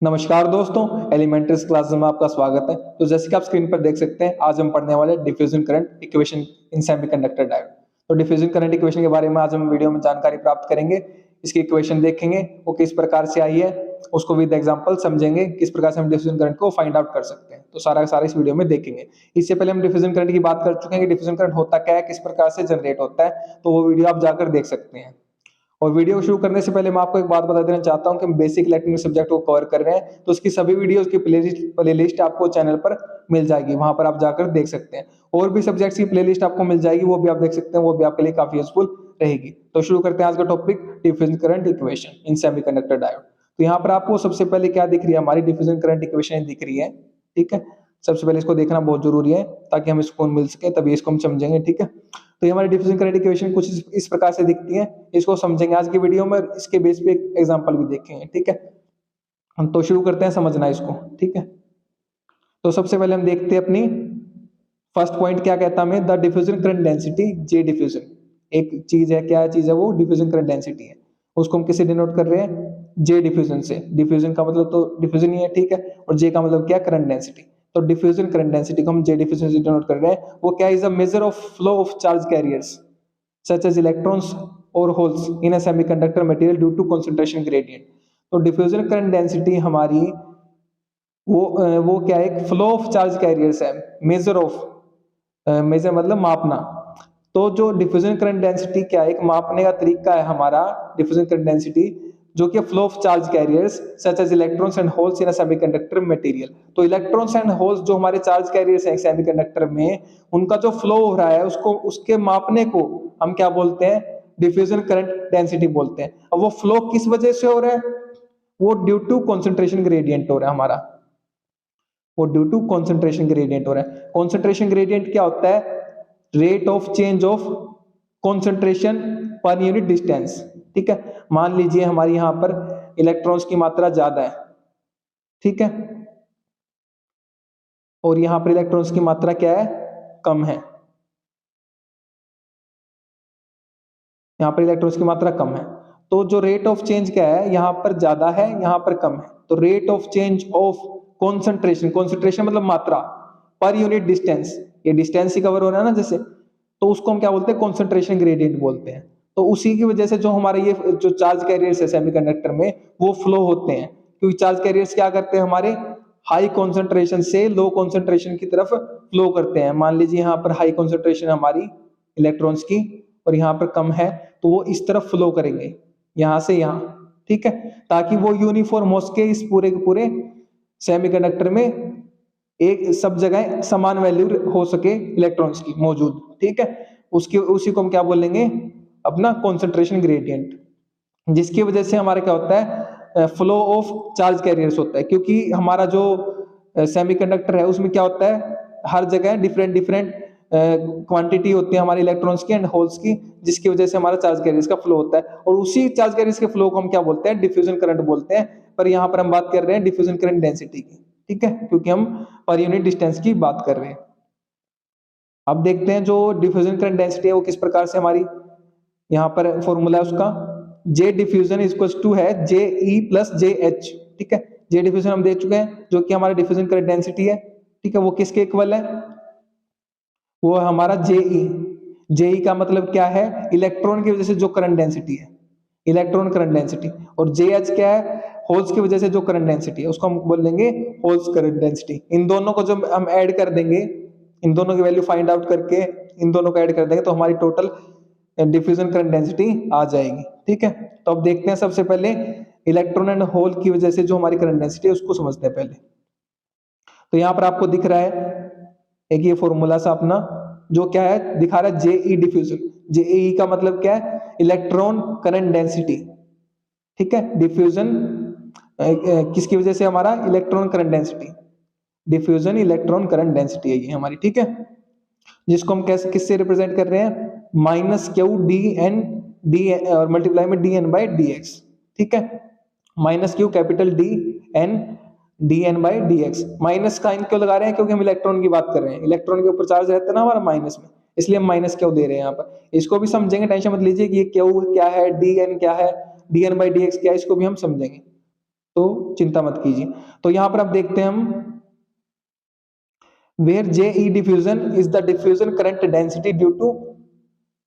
नमस्कार दोस्तों, एलिमेंट्रीज क्लास में आपका स्वागत है। तो जैसे कि आप स्क्रीन पर देख सकते हैं, आज हम पढ़ने वाले diffusion current equation in semiconductor diode. तो डिफ्यूजन करंट इक्वेशन के बारे में आज हम वीडियो में जानकारी प्राप्त करेंगे। इसकी इक्वेशन देखेंगे वो किस प्रकार से आई है, उसको विद एग्जांपल समझेंगे किस प्रकार से हम डिफ्यूजन करंट को फाइंड आउट कर सकते हैं। तो सारा सारा इस वीडियो में देखेंगे। इससे पहले हम डिफ्यूजन करंट की बात कर चुके हैं कि डिफ्यूजन करंट होता क्या है, किस प्रकार से जनरेट होता है, तो वो वीडियो आप जाकर देख सकते हैं। और वीडियो को शुरू करने से पहले मैं आपको एक बात बता देना चाहता हूं कि हम बेसिक इलेक्ट्रॉनिक सब्जेक्ट को कवर कर रहे हैं, तो उसकी सभी वीडियोस की प्लेलिस्ट आपको चैनल पर मिल जाएगी, वहां पर आप जाकर देख सकते हैं। और भी सब्जेक्ट्स की प्लेलिस्ट आपको मिल जाएगी, वो भी आप देख सकते हैं, वो भी आपके लिए काफी यूजफुल रहेगी। तो शुरू करते हैं आज का topic, diffusion current equation in semiconductor diode. तो यहाँ पर आपको सबसे पहले क्या दिख रही है, हमारी डिफ्यूजन करंट इक्वेशन दिख रही है। ठीक है, सबसे पहले इसको देखना बहुत जरूरी है ताकि हमें सुकून मिल सके, तभी इसको हम समझेंगे। ठीक है, तो ये हमारी डिफ्यूजन करंट इक्वेशन कुछ इस प्रकार से दिखती है, इसको समझेंगे आज की वीडियो में। इसके बेस पे एक एग्जांपल भी देखेंगे। ठीक है, हम तो शुरू करते हैं समझना इसको। ठीक है, तो सबसे पहले हम देखते हैं अपनी फर्स्ट पॉइंट क्या कहता है हमें, the diffusion current density J diffusion. एक चीज है, क्या चीज है वो, डिफ्यूजन करंट डेंसिटी है। उसको हम किससे डिनोट कर रहे हैं, जे डिफ्यूजन से। डिफ्यूजन का मतलब तो डिफ्यूजन ही है। ठीक है, और जे का मतलब क्या, करंट डेंसिटी। तो डिफ्यूजन करंट डेंसिटी को हम जे डिफ्यूजन से डिनोट कर रहे हैं। वो क्या, is a measure of flow of charge carriers such as electrons or holes in a semiconductor material due to concentration gradient। तो डिफ्यूजन करंट डेंसिटी हमारी वो क्या है, एक फ्लो ऑफ चार्ज कैरियर्स है। मेजर ऑफ, मेजर मतलब मापना। तो जो डिफ्यूजन करंट डेंसिटी क्या है, एक मापने का तरीका है हमारा डिफ्यूजन करंट डेंसिटी, जो कि flow of charge carriers such as electrons and holes in a semiconductor material. तो इलेक्ट्रॉन्स एंड होल्स जो हमारे चार्ज कैरियर्स हैं सेमीकंडक्टर में, उनका जो फ्लो हो रहा है उसको, उसके मापने को हम क्या बोलते हैं, डिफ्यूजन करंट डेंसिटी बोलते हैं। अब वो फ्लो किस वजह से हो रहा है, वो ड्यू टू कॉन्सेंट्रेशन ग्रेडियंट हो रहा है हमारा। वो ड्यू टू कॉन्सेंट्रेशन ग्रेडियंट हो रहा है। कॉन्सेंट्रेशन ग्रेडियंट क्या होता है, rate of change of concentration per unit distance. ठीक है, मान लीजिए हमारी यहां पर इलेक्ट्रॉन्स की मात्रा ज्यादा है। ठीक है, और यहां पर इलेक्ट्रॉन्स की मात्रा क्या है, कम है। यहां पर इलेक्ट्रॉन्स की मात्रा कम है, तो जो रेट ऑफ चेंज क्या है, यहां पर ज्यादा है, यहां पर कम है। तो rate of change of concentration, concentration मतलब मात्रा, पर यूनिट डिस्टेंस, ये डिस्टेंस ही कवर हो रहा है ना जैसे, तो उसको हम क्या बोलते हैं, कॉन्सेंट्रेशन ग्रेडियंट बोलते हैं। तो उसी की वजह से जो हमारे ये जो चार्ज कैरियर्स है सेमीकंडक्टर में, वो फ्लो होते हैं, क्योंकि चार्ज कैरियर्स क्या करते हैं, हमारे हाई कॉन्सेंट्रेशन से लो कॉन्सेंट्रेशन की तरफ फ्लो करते हैं। मान लीजिए यहाँ पर हाई कॉन्सेंट्रेशन हमारी इलेक्ट्रॉन्स की और यहाँ पर कम है, तो वो इस तरफ फ्लो करेंगे, यहां से यहां। ठीक है, ताकि वो यूनिफॉर्म हो सके इस पूरे के पूरे सेमीकंडक्टर में, एक सब जगह समान वैल्यू हो सके इलेक्ट्रॉन्स की मौजूद। ठीक है, उसकी उसी को हम क्या बोलेंगे, अपना कॉन्सेंट्रेशन ग्रेडियंट, जिसकी वजह से हमारा क्या होता है, फ्लो ऑफ चार्ज कैरियर्स होता है। क्योंकि हमारा जो सेमीकंडक्टर है उसमें क्या होता है, हर जगह डिफरेंट डिफरेंट क्वांटिटी होती है हमारे इलेक्ट्रॉन्स की एंड होल्स की, जिसकी वजह से हमारा चार्ज कैरियर्स का फ्लो होता है। और उसी चार्ज कैरियर्स के फ्लो को हम क्या बोलते हैं, डिफ्यूजन करंट बोलते हैं। पर यहाँ पर हम बात कर रहे हैं डिफ्यूजन करंट डेंसिटी की। ठीक है, क्योंकि हम पर यूनिट डिस्टेंस की बात कर रहे हैं। अब देखते हैं जो डिफ्यूजन करंट डेंसिटी है वो किस प्रकार से हमारी, यहाँ पर फॉर्मूला है उसका, जे डिफ्यूजन इक्वल टू है जे ई प्लस जे एच। ठीक है, जे डिफ्यूजन हम दे चुके हैं, जो कि हमारा डिफ्यूजन करंट डेंसिटी है। ठीक है, वो किसके इक्वल है, वो हमारा जेई। जेई का मतलब क्या है, इलेक्ट्रॉन की वजह से जो करंट डेंसिटी है, इलेक्ट्रॉन करंट डेंसिटी। और जे एच क्या है, होल्स की वजह से जो करंट डेंसिटी है, उसको हम बोल देंगे होल्स करंट डेंसिटी। इन दोनों को जब हम ऐड कर देंगे, इन दोनों की वैल्यू फाइंड आउट करके इन दोनों को ऐड कर देंगे, तो हमारी टोटल डिफ्यूजन करंट डेंसिटी आ जाएगी। ठीक है, तो अब देखते हैं सबसे पहले इलेक्ट्रॉन एंड होल की वजह से जो हमारी करंट डेंसिटी है उसको समझते हैं पहले। तो यहाँ पर आपको दिख रहा है एक ये फॉर्मूला सा अपना, जो क्या है, दिखा रहा है जेई डिफ्यूजन। जेई का मतलब क्या है, इलेक्ट्रॉन करंट डेंसिटी। ठीक है, डिफ्यूजन किसकी वजह से, हमारा electron current density, diffusion electron current density है ये हमारी। ठीक है, जिसको हम कैसे किससे रिप्रेजेंट कर रहे हैं, minus Q D N D और मल्टीप्लाई में D N by D X. ठीक है, minus Q capital D N D N by D X. Minus का इन क्यों लगा रहे हैं, क्योंकि हम इलेक्ट्रॉन की बात कर रहे हैं, इलेक्ट्रॉन के ऊपर चार्ज रहता है ना हमारा माइनस में, इसलिए हम माइनस क्यू दे रहे हैं यहाँ पर। इसको भी समझेंगे, टेंशन मत लीजिए कि ये क्यू क्या है, डी एन क्या है, D N by D X क्या है, इसको भी हम समझेंगे। तो चिंता मत कीजिए। तो यहाँ पर आप देखते हैं हम, where Je diffusion is the diffusion current density due to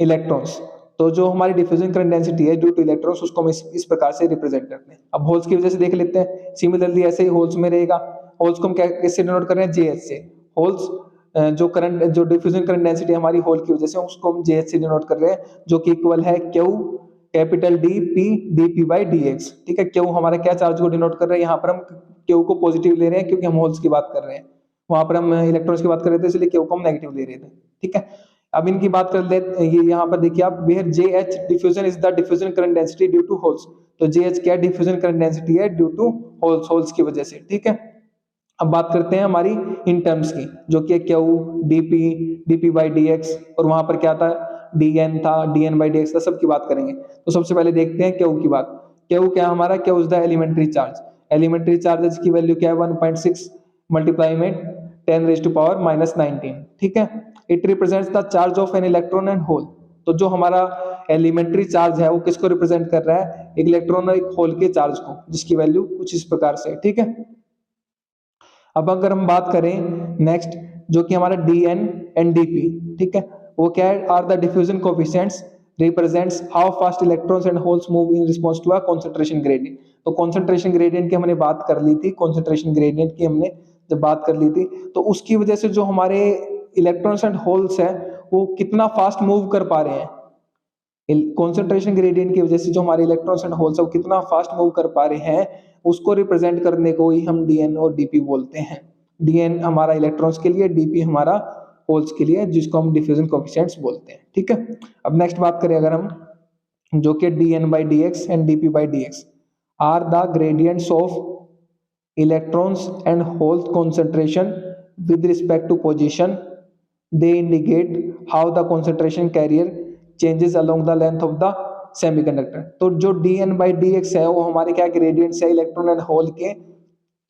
electrons. तो जो हमारी डिफ्यूजन करंट डेंसिटी है ड्यू टू इलेक्ट्रॉन्स, उसको हम इस प्रकार से रिप्रेजेंट करते हैं। अब होल्स की वजह से देख लेते हैं, सिमिलरली ऐसे ही होल्स में रहेगा। होल्स को हम कैसे डिनोट कर रहे हैं, जेएच से। होल्स जो करंट, जो डिफ्यूजन करंट डेंसिटी हमारी होल की वजह से, उसको हम जेएच से डिनोट कर रहे हैं, जो कि इक्वल है Q capital D P D P by D X. ठीक है, क्यू हमारा क्या चार्ज को डिनोट कर रहे हैं, यहाँ पर हम क्यू को पॉजिटिव ले रहे हैं क्योंकि हम होल्स की बात कर रहे हैं, वहां पर हम इलेक्ट्रॉन्स की बात कर रहे थे इसलिए क्यू को हम नेगेटिव ले रहे थे। ठीक है, अब इनकी बात कर लेते, ये यहाँ पर देखिए आप, where J H diffusion is the diffusion current density due to holes. तो जे एच क्या डिफ्यूजन करंट डेंसिटी है, ड्यू टू होल्स, होल्स की वजह से। ठीक है, अब बात करते हैं हमारी इन टर्म्स की, जो कि Q DP DP by D x, और वहां पर क्या था, डीएन था, डीएन बाई डी एक्स था, सबकी बात करेंगे। तो सबसे पहले देखते हैं क्यू की बात। क्यू क्या हमारा, Q is the elementary charge. Elementary charges की वैल्यू क्या है, 1.6 मल्टीप्लाई में 10 रेज टू पावर माइनस 19। ठीक है, it represents the charge of an electron and hole. तो जो हमारा एलिमेंट्री चार्ज है वो किसको रिप्रेजेंट कर रहा है, एक इलेक्ट्रॉन और एक होल के चार्ज को, जिसकी वैल्यू कुछ इस प्रकार से। ठीक है, अब अगर हम बात करें नेक्स्ट, जो कि हमारा D N and D P. ठीक है, वो क्या है, are the diffusion coefficients represents how fast electrons and holes move in response to a concentration gradient. तो कंसंट्रेशन ग्रेडियंट की हमने बात कर ली थी, कंसंट्रेशन ग्रेडियंट की हमने जब बात कर ली थी, तो उसकी वजह से जो हमारे इलेक्ट्रॉन्स एंड होल्स है वो कितना फास्ट मूव कर पा रहे हैं। कंसंट्रेशन ग्रेडियंट की वजह से जो हमारे इलेक्ट्रॉन्स एंड होल्स है वो कितना फास्ट मूव कर पा रहे हैं, उसको रिप्रेजेंट करने को ही हम डीएन और डीपी बोलते हैं। डीएन हमारा इलेक्ट्रॉन्स के लिए, डीपी हमारा होल्स के लिए, जिसको हम डिफ्यूजन कोएफिशिएंट्स बोलते हैं। ठीक है, अब नेक्स्ट बात करें अगर हम, जो कि DN by D X and DP by D X are the gradients of electrons and holes concentration with respect to position. They indicate how the concentration carrier changes along the length of the semiconductor. तो जो dn by dx है वो हमारे क्या gradients है electron and whole के।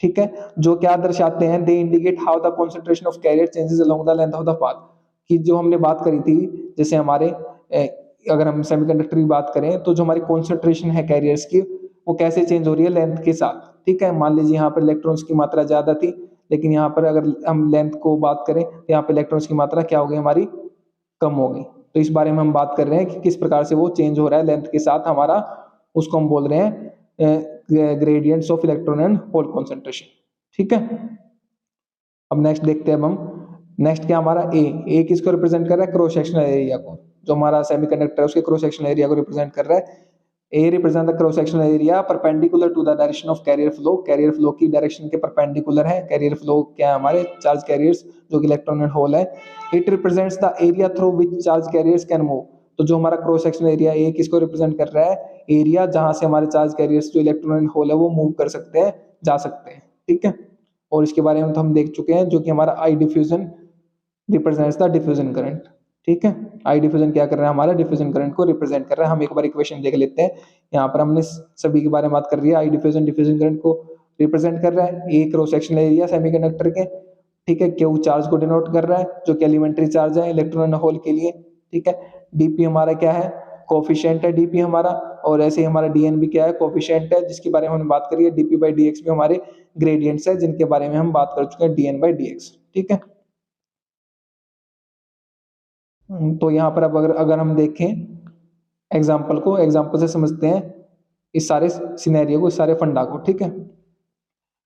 ठीक है, जो क्या दर्शाते हैं, they indicate how the concentration of carrier changes along the length of the path। कि जो हमने बात करी थी, जैसे हमारे अगर हम सेमीकंडक्टर की बात करें, तो जो हमारी कॉन्सेंट्रेशन है कैरियर्स की, वो कैसे चेंज हो रही है, लेंथ के साथ। ठीक है, मान लीजिए यहाँ पर इलेक्ट्रॉन्स की मात्रा ज्यादा थी, लेकिन यहाँ पर अगर हम लेंथ को बात करें तो यहाँ पर इलेक्ट्रॉन्स की मात्रा क्या हो गई हमारी, कम हो गई। तो इस बारे में हम बात कर रहे हैं कि किस प्रकार से वो चेंज हो रहा है लेंथ के साथ हमारा, उसको हम बोल रहे हैं gradients of electron and hole concentration. ठीक है, अब नेक्स्ट देखते हैं, अब हम नेक्स्ट क्या हमारा ए किसको रिप्रेजेंट कर रहा है, क्रॉस सेक्शनल एरिया को। जो हमारा सेमीकंडक्टर है उसके क्रॉस सेक्शनल एरिया को रिप्रेजेंट कर रहा है। A represent the cross sectional area perpendicular to the direction of carrier flow. Carrier flow की डायरेक्शन के परपेंडिकुलर है। कैरियर फ्लो क्या है, हमारे चार्ज कैरियर्स जो कि इलेक्ट्रॉन एंड होल है। It represents the area through which charge carriers can move. तो जो हमारा क्रॉस सेक्शनल एरिया ए किसको रिप्रेजेंट कर रहा है, एरिया जहां से हमारे चार्ज कैरियर्स जो इलेक्ट्रॉन एंड होल है वो मूव कर सकते हैं, जा सकते हैं। ठीक है, और इसके बारे में तो हम देख चुके हैं, जो कि हमारा आई diffusion represents the diffusion current. ठीक है, आई डिफ्यूजन क्या कर रहा है, हमारा डिफ्यूजन करंट को रिप्रेजेंट कर रहा है। हम एक बार इक्वेशन देख लेते हैं, यहाँ पर हमने सभी के बारे में बात कर रही है। आई डिफ्यूजन डिफ्यूजन करंट को रिप्रेजेंट कर रहा है, ए क्रॉस सेक्शनल एरिया सेमीकंडक्टर के। ठीक है, क्यू चार्ज को डिनोट कर रहा है, जो कि एलिमेंट्री चार्ज है इलेक्ट्रॉन एंड होल के लिए। ठीक है, डीपी हमारा क्या है, कोफिशिएंट है डीपी हमारा, और ऐसे ही हमारा डीएन भी क्या है, कोफिशिएंट है, जिसके बारे में हमने बात करी है। डीपी बाई डीएक्स भी हमारे ग्रेडियंट्स है, जिनके बारे में हम बात कर चुके हैं, डीएन बाई डीएक्स। ठीक है, तो यहाँ पर अब अगर हम देखें एग्जाम्पल को, एग्जाम्पल से समझते हैं इस सारे सिनेरियो को, इस सारे फंडा को। ठीक है,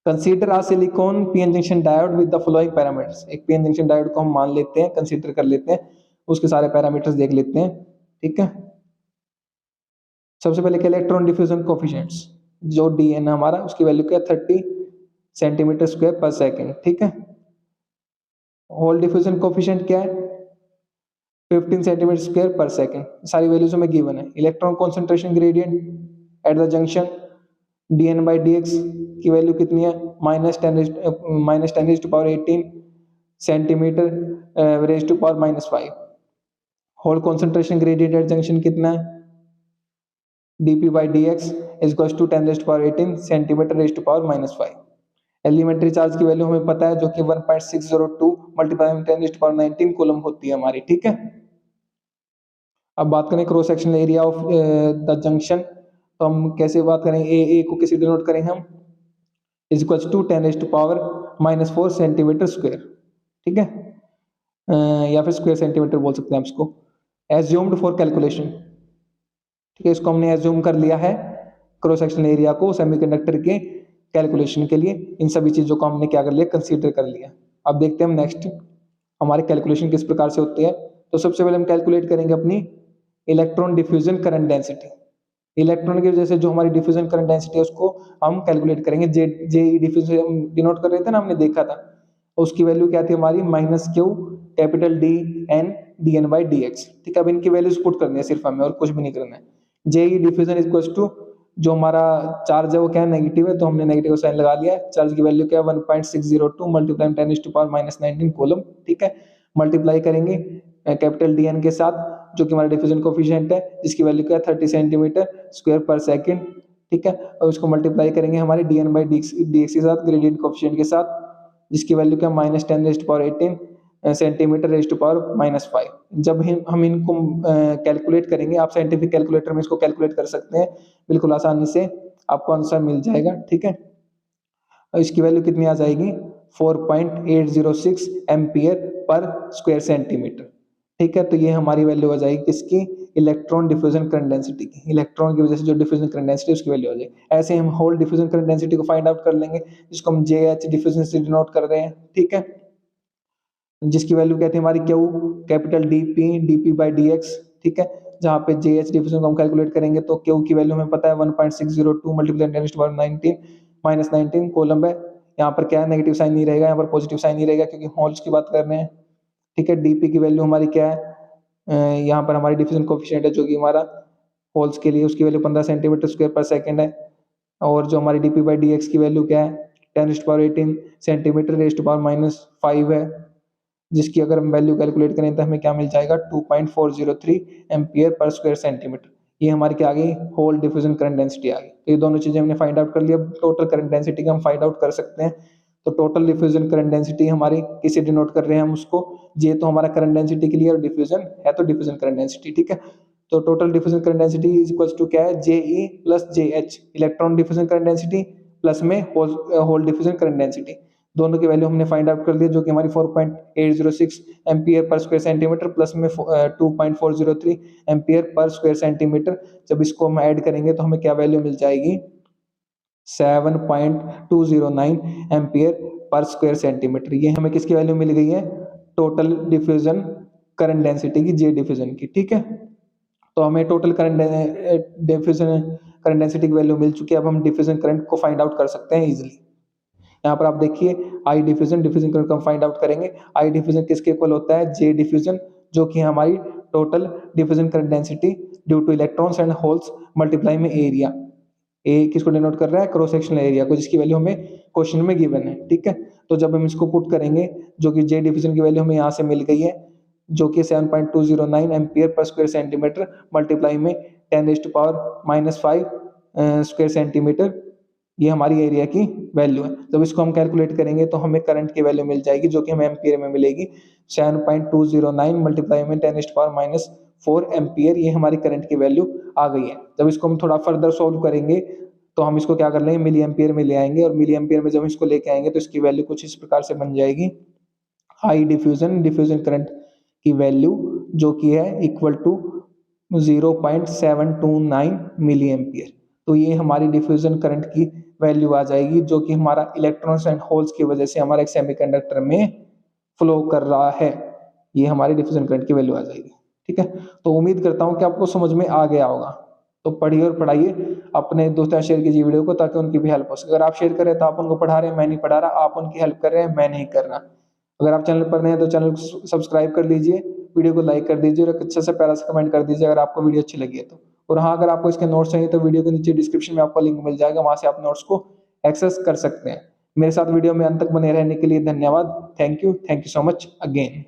consider a silicon PN junction diode with the following parameters. एक पीएन जंक्शन डायोड को हम मान लेते हैं, कंसीडर कर लेते हैं, उसके सारे पैरामीटर्स देख लेते हैं। ठीक है, सबसे पहले क्या, इलेक्ट्रॉन डिफ्यूजन कोफिशिएंट्स, जो डीएन हमारा, उसकी वैल्यू क्या, 30 सेंटीमीटर स्क्वायर पर सेकेंड। ठीक है, होल डिफ्यूजन कोफिशिएंट क्या है, 15 सेंटीमीटर स्क्वायर पर सेकेंड। सारी वैल्यूज हमें गिवन है। Electron concentration gradient at the junction DN by DX की वैल्यू कितनी है, -10 raise to power 18 centimetre raise to power -5। Hole concentration gradient at junction कितना है, dp by dx is equals to 10 raised to power 18 centimetre raise to power -5। Elementary charge की value हमें पता है, जो कि 1.602 मल्टीप्लाई में 10 रेज टू पावर 19 कूलम होती है हमारी। ठीक है, अब बात करें cross sectional area of the junction, तो हम कैसे बात करें, ए को कैसे डिनोट करें हम, is equal to 10⁻⁻⁴ centimetre square, ठीक है, या फिर स्क्वायर सेंटीमीटर बोल सकते हैं आप इसको, एज्यूम्ड फॉर कैलकुलेशन, ठीक है। इसको हमने एज्यूम कर लिया है क्रॉस सेक्शनल एरिया को सेमीकंडक्टर के कैलकुलेशन के लिए। इन सभी चीजों को हमने क्या कर लिया, कंसीडर कर लिया। अब देखते हैं हम नेक्स्ट हमारे कैलकुलेशन किस प्रकार से होती है। तो सबसे पहले हम कैलकुलेट करेंगे अपनी electron diffusion current density. Electron की वजह से जो हमारी डिफ्यूजन करंट डेंसिटी है उसको हम कैलकुलेट करेंगे। जे डिफ्यूजन हम डिनोट कर रहे थे ना, हमने देखा था, उसकी वैल्यू क्या थी हमारी, -Q capital D N dN/dx, ठीक है। अब इनकी वैल्यूज पुट करनी है सिर्फ हमें, और कुछ भी नहीं करना है। जेई डिफ्यूजन इक्वल्स टू, जो हमारा चार्ज है वो क्या है, नेगेटिव है, तो हमने नेगेटिव साइन लगा लिया है। चार्ज की वैल्यू क्या है, 1.602 मल्टीप्लाई 10⁻⁻19 कूलम, ठीक है। मल्टीप्लाई करेंगे कैपिटल DN के साथ, जो कि हमारा डिफ्यूजन कोफिशिएंट है, जिसकी वैल्यू क्या है 30 सेंटीमीटर स्क्वायर पर सेकंड, ठीक है। और उसको मल्टीप्लाई करेंगे हमारे dN/dx के साथ, ग्रेडियंट कोफिशिएंट के साथ, जिसकी वैल्यू क्या -10⁻18 सेंटीमीटर (10⁻⁻5). जब हम इनको कैलकुलेट करेंगे, आप साइंटिफिक कैलकुलेटर में इसको कैलकुलेट कर सकते हैं बिल्कुल आसानी से, आपको आंसर मिल जाएगा, ठीक है। और इसकी वैल्यू कितनी आ जाएगी, 4.806 एम्पियर पर स्क्वायर सेंटीमीटर, ठीक है। तो ये हमारी वैल्यू आ जाएगी किसकी, इलेक्ट्रॉन डिफ्यूजन करंट डेंसिटी की। इलेक्ट्रॉन की वजह से जो डिफ्यूजन करंट डेंसिटी उसकी वैल्यू आ जाएगी। ऐसे हम होल डिफ्यूजन करंट डेंसिटी को फाइंड आउट कर लेंगे, जिसको हम JH डिफ्यूजन से डिनोट कर रहे हैं, ठीक है, जिसकी वैल्यू क्या थी हमारी, Q कैपिटल dP/dx, ठीक है। जहाँ पे JH डिफ्यूजन को हम कैलकुलेट करेंगे तो Q की वैल्यू हमें पता है 1.602 मल्टीप्लाई 10⁻19 -19 कूलम है। यहाँ पर क्या है, नेगेटिव साइन नहीं रहेगा, यहाँ पर पॉजिटिव साइन नहीं रहेगा, क्योंकि होल्स की बात कर रहे हैं, ठीक है। DP की वैल्यू हमारी क्या है, यहाँ पर हमारी डिफ्यूजन कोफिशिएंट है, जो कि हमारा होल्स के लिए, उसकी वैल्यू 15 सेंटीमीटर स्क्वायर पर सेकंड है। और जो हमारी dP/dx की वैल्यू क्या है, 10⁻18 सेंटीमीटर (10⁻⁻5) है, जिसकी अगर हम वैल्यू कैलकुलेट करें तो हमें क्या मिल जाएगा, 2.403 एम्पियर पर स्क्वायर सेंटीमीटर। ये हमारी क्या आ गई, होल डिफ्यूजन करंट डेंसिटी आ गई। तो ये दोनों चीजें हमने फाइंड आउट कर लिया। टोटल करंट डेंसिटी का हम फाइंड आउट कर सकते हैं। तो टोटल डिफ्यूजन करंट डेंसिटी हमारी किसे डिनोट कर रहे हैं हम उसको, जे तो हमारा करंट डेंसिटी के लिए, और डिफ्यूजन है तो डिफ्यूजन करंट डेंसिटी, ठीक है। तो total diffusion current density is equal to क्या है, JE plus JH, electron diffusion current density plus में होल डिफ्यूजन करंट डेंसिटी, दोनों की वैल्यू हमने फाइंड आउट कर ली, जो कि हमारी 4.806 ampere per square centimetre plus में 2.403 एम्पियर पर स्क्वायर सेंटीमीटर। जब इसको हम ऐड करेंगे तो हमें क्या वैल्यू मिल जाएगी, 7.209 एम्पियर पर स्क्वायर सेंटीमीटर। ये हमें किसकी वैल्यू मिल गई है, टोटल डिफ्यूजन करंट डेंसिटी की, जे डिफ्यूजन की, ठीक है। तो हमें total current diffusion current density की वैल्यू मिल चुकी है। अब हम डिफ्यूजन करंट को फाइंड आउट कर सकते हैं इजीली। यहाँ पर आप देखिए, आई डिफ्यूजन करंट को हम फाइंड आउट करेंगे। आई डिफ्यूजन किसके इक्वल होता है, जे डिफ्यूजन, जो कि हमारी total diffusion current density due two electrons and holes multiply में एरिया। ए किसको डिनोट कर रहा है, क्रॉस सेक्शनल एरिया को, जिसकी वैल्यू हमें क्वेश्चन में गिवन है, ठीक है। तो जब हम इसको पुट करेंगे, जो कि जे डिफ्यूजन की वैल्यू हमें यहाँ से मिल गई है, जो कि 7.209 ampere per square centimetre multiply में 10⁻⁻5 स्क्वायर सेंटीमीटर, ये हमारी एरिया की वैल्यू है। जब इसको हम कैलकुलेट करेंगे तो हमें करंट की वैल्यू मिल जाएगी, जो कि हमें एम्पियर में मिलेगी, 7.209 मल्टीप्लाई में 10⁻⁻4 एम्पियर, ये हमारी करंट की वैल्यू आ गई है। जब इसको हम थोड़ा फर्दर सोल्व करेंगे तो हम इसको क्या कर लेंगे, मिली एम्पियर में ले आएंगे, और मिली एम्पियर में जब हम इसको लेके आएंगे तो इसकी वैल्यू कुछ इस प्रकार से बन जाएगी, हाई डिफ्यूजन करंट की वैल्यू जो कि है इक्वल टू 0.729 मिली एम्पियर। तो ये हमारी डिफ्यूजन करंट की वैल्यू आ जाएगी, जो कि हमारा इलेक्ट्रॉन्स एंड होल्स की वजह से हमारा एक सेमीकंडक्टर में फ्लो कर रहा है। ये हमारी डिफ्यूजन करंट की वैल्यू आ जाएगी, ठीक है। तो उम्मीद करता हूं कि आपको समझ में आ गया होगा। तो पढ़िए और पढ़ाइए, अपने दोस्तों शेयर कीजिए वीडियो को, ताकि उनकी भी हेल्प हो सके। अगर आप शेयर करें तो आप उनको पढ़ा रहे हैं, मैं नहीं पढ़ा रहा, आप उनकी हेल्प कर रहे हैं, मैं नहीं कर रहा। अगर आप चैनल पर नए हैं तो चैनल को सब्सक्राइब कर लीजिए, वीडियो को लाइक कर दीजिए, और एक अच्छा सा प्यारा सा कमेंट कर दीजिए अगर आपको वीडियो अच्छी लगी है तो। और हाँ, अगर आपको इसके नोट्स चाहिए तो वीडियो के नीचे डिस्क्रिप्शन में आपको लिंक मिल जाएगा, वहां से आप नोट्स को एक्सेस कर सकते हैं। मेरे साथ वीडियो में अंत तक बने रहने के लिए धन्यवाद। Thank you so much again.